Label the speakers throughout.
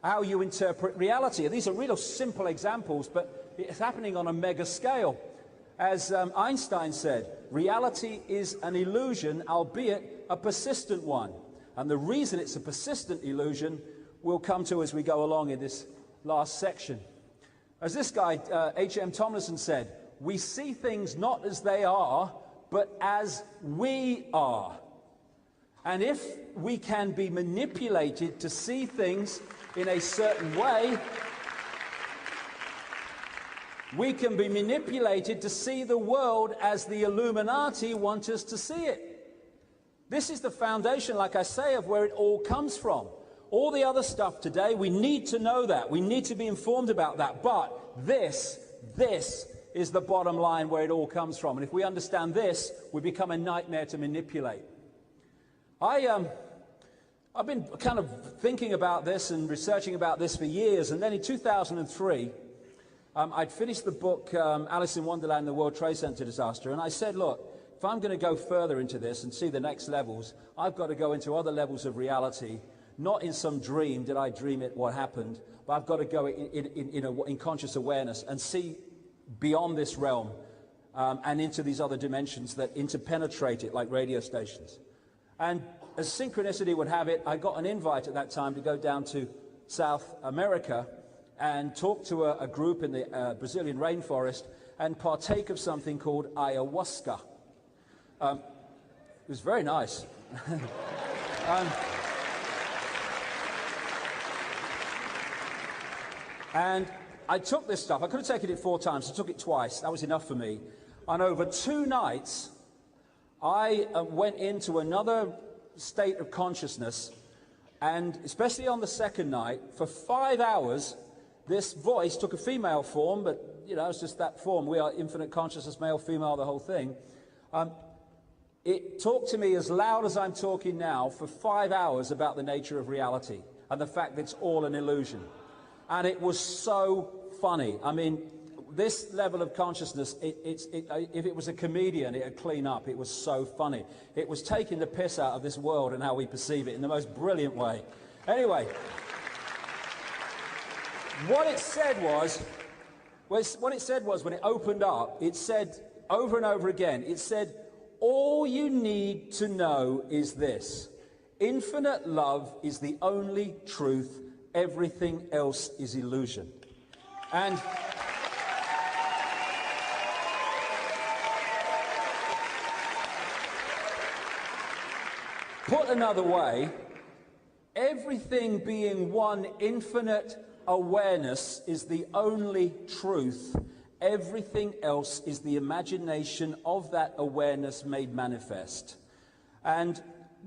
Speaker 1: how you interpret reality. These are real simple examples, but it's happening on a mega scale. As Einstein said, reality is an illusion, albeit a persistent one. And the reason it's a persistent illusion we'll come to as we go along in this last section. As this guy, H.M. Tomlinson, said, we see things not as they are, but as we are. And if we can be manipulated to see things in a certain way, we can be manipulated to see the world as the Illuminati want us to see it. This is the foundation, like I say, of where it all comes from. All the other stuff today, we need to know that. We need to be informed about that. But this is the bottom line where it all comes from. And if we understand this, we become a nightmare to manipulate. I've been kind of thinking about this and researching about this for years. And then in 2003, I'd finished the book, Alice in Wonderland and the World Trade Center disaster. And I said, look, if I'm going to go further into this and see the next levels, I've got to go into other levels of reality. Not in some dream, did I dream it, what happened, but I've got to go in conscious awareness and see beyond this realm and into these other dimensions that interpenetrate it like radio stations. And as synchronicity would have it, I got an invite at that time to go down to South America and talk to a group in the Brazilian rainforest and partake of something called ayahuasca. It was very nice. And I took this stuff. I could have taken it 4 times. I took it twice. That was enough for me. And over 2 nights, I went into another state of consciousness. And especially on the second night, for 5 hours, this voice took a female form, but, you know, it's just that form. We are infinite consciousness, male, female, the whole thing. It talked to me as loud as I'm talking now for 5 hours about the nature of reality and the fact that it's all an illusion. And it was so funny. I mean, this level of consciousness, if it was a comedian, it would clean up. It was so funny. It was taking the piss out of this world and how we perceive it in the most brilliant way. Anyway, what it said was when it opened up, it said over and over again, it said, all you need to know is this. Infinite love is the only truth. Everything else is illusion. And put another way, everything being one infinite awareness is the only truth. Everything else is the imagination of that awareness made manifest. And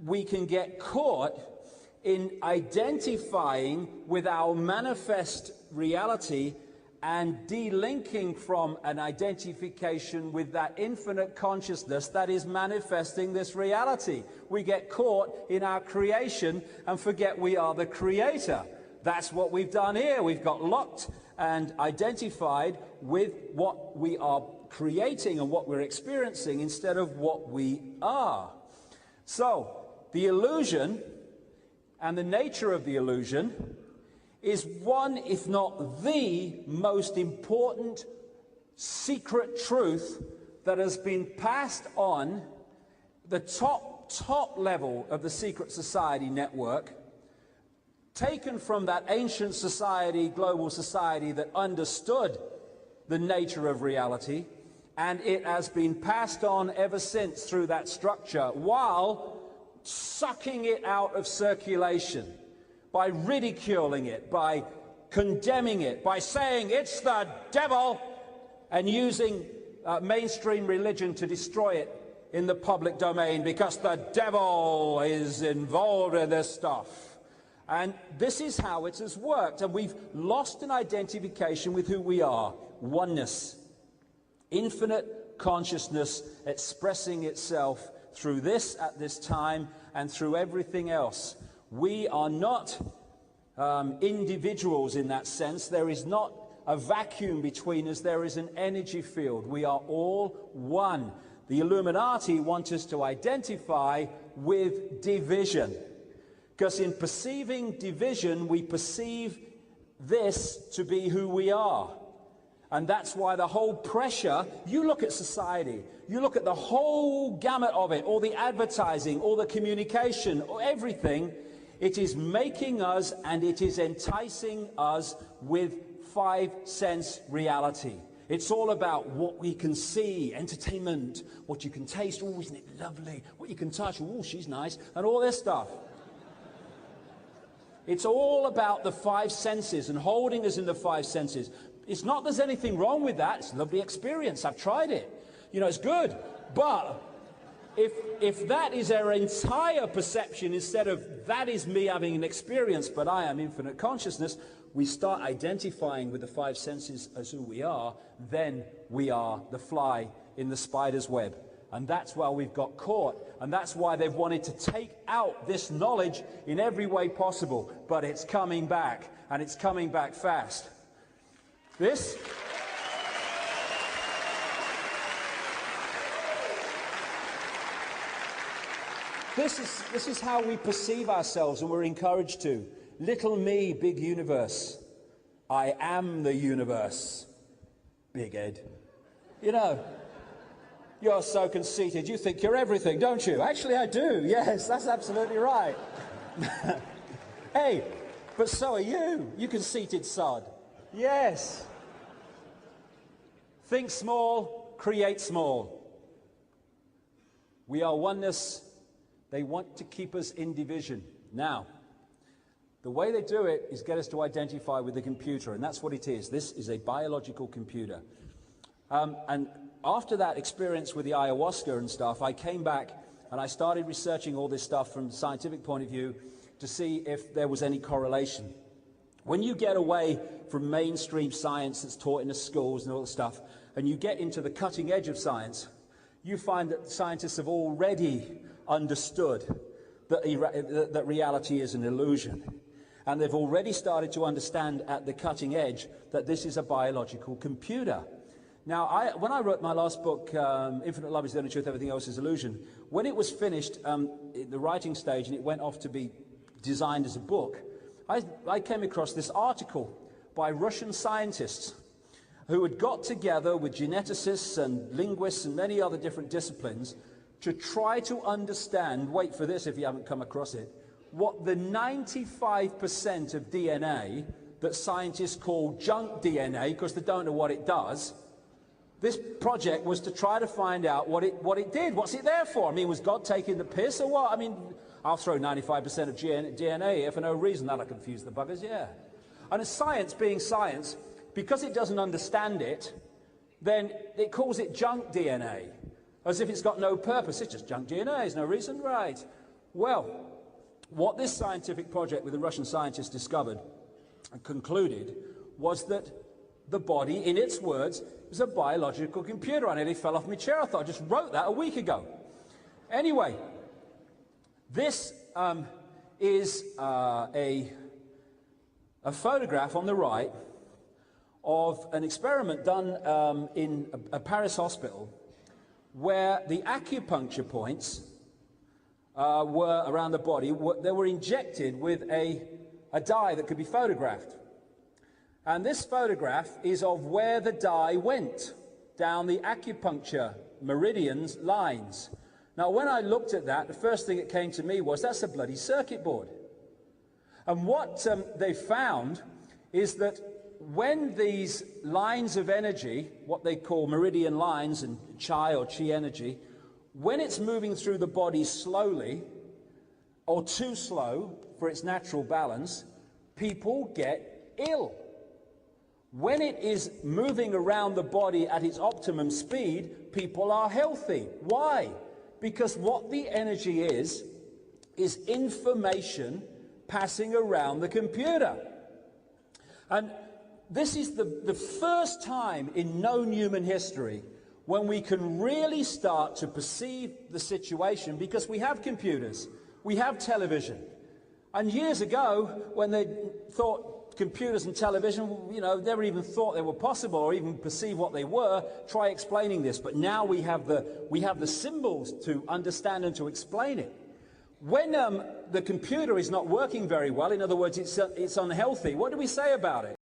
Speaker 1: we can get caught in identifying with our manifest reality and delinking from an identification with that infinite consciousness that is manifesting this reality. We get caught in our creation and forget we are the creator. That's what we've done here. We've got locked and identified with what we are creating and what we're experiencing instead of what we are. So, the illusion and the nature of the illusion is one, if not the most important secret truth that has been passed on the top level of the secret society network, taken from that ancient society, global society that understood the nature of reality, and it has been passed on ever since through that structure, while sucking it out of circulation, by ridiculing it, by condemning it, by saying it's the devil, and using mainstream religion to destroy it in the public domain because the devil is involved in this stuff. And this is how it has worked, and we've lost an identification with who we are. Oneness, infinite consciousness expressing itself through this at this time and through everything else. We are not individuals in that sense. There is not a vacuum between us. There is an energy field. We are all one. The Illuminati want us to identify with division, Because in perceiving division, we perceive this to be who we are. And that's why the whole pressure, you look at society, you look at the whole gamut of it, all the advertising, all the communication, or everything, it is making us and it is enticing us with five-sense reality. It's all about what we can see, entertainment, what you can taste, oh, isn't it lovely, what you can touch, oh, she's nice, and all this stuff. It's all about the five senses and holding us in the five senses. It's not there's anything wrong with that. It's a lovely experience. I've tried it. You know, it's good. But if that is our entire perception, instead of that is me having an experience, but I am infinite consciousness, we start identifying with the five senses as who we are, then we are the fly in the spider's web. And that's why we've got caught. And that's why they've wanted to take out this knowledge in every way possible. But it's coming back, and it's coming back fast. This is how we perceive ourselves, and we're encouraged to. Little me, big universe. I am the universe. Big Ed. You know. You're so conceited, you think you're everything, don't you? Actually, I do. Yes, that's absolutely right. Hey, but so are you, you conceited sod. Yes. Think small, create small. We are oneness. They want to keep us in division. Now, the way they do it is get us to identify with the computer, and that's what it is. This is a biological computer. And after that experience with the ayahuasca and stuff, I came back and I started researching all this stuff from a scientific point of view to see if there was any correlation. When you get away from mainstream science that's taught in the schools and all that stuff, and you get into the cutting edge of science, you find that scientists have already understood that reality is an illusion. And they've already started to understand at the cutting edge that this is a biological computer. Now, when I wrote my last book, Infinite Love is the Only Truth, Everything Else is Illusion, when it was finished, the writing stage, and it went off to be designed as a book, I came across this article by Russian scientists who had got together with geneticists and linguists and many other different disciplines to try to understand, wait for this if you haven't come across it, what the 95% of DNA that scientists call junk DNA, because they don't know what it does. This project was to try to find out what it did. What's it there for? I mean, was God taking the piss or what? I mean, I'll throw 95% of DNA here for no reason. That'll confuse the buggers, yeah. And as science being science, because it doesn't understand it, then it calls it junk DNA, as if it's got no purpose. It's just junk DNA, there's no reason, right? Well, what this scientific project with the Russian scientists discovered and concluded was that the body, in its words, is a biological computer. I nearly fell off my chair. I thought I just wrote that a week ago. Anyway, this is a photograph on the right of an experiment done in a Paris hospital where the acupuncture points were around the body. They were injected with a dye that could be photographed. And this photograph is of where the dye went down the acupuncture meridians lines. Now, when I looked at that, the first thing that came to me was that's a bloody circuit board. And what they found is that when these lines of energy, what they call meridian lines and chi or chi energy, when it's moving through the body slowly or too slow for its natural balance, people get ill. When it is moving around the body at its optimum speed, people are healthy. Why? Because what the energy is information passing around the computer. And this is the first time in known human history when we can really start to perceive the situation, because we have computers, we have television. And years ago, when they thought computers and television, you know, never even thought they were possible or even perceive what they were, try explaining this. But now we have the symbols to understand and to explain it. When the computer is not working very well, in other words, it's unhealthy, what do we say about it?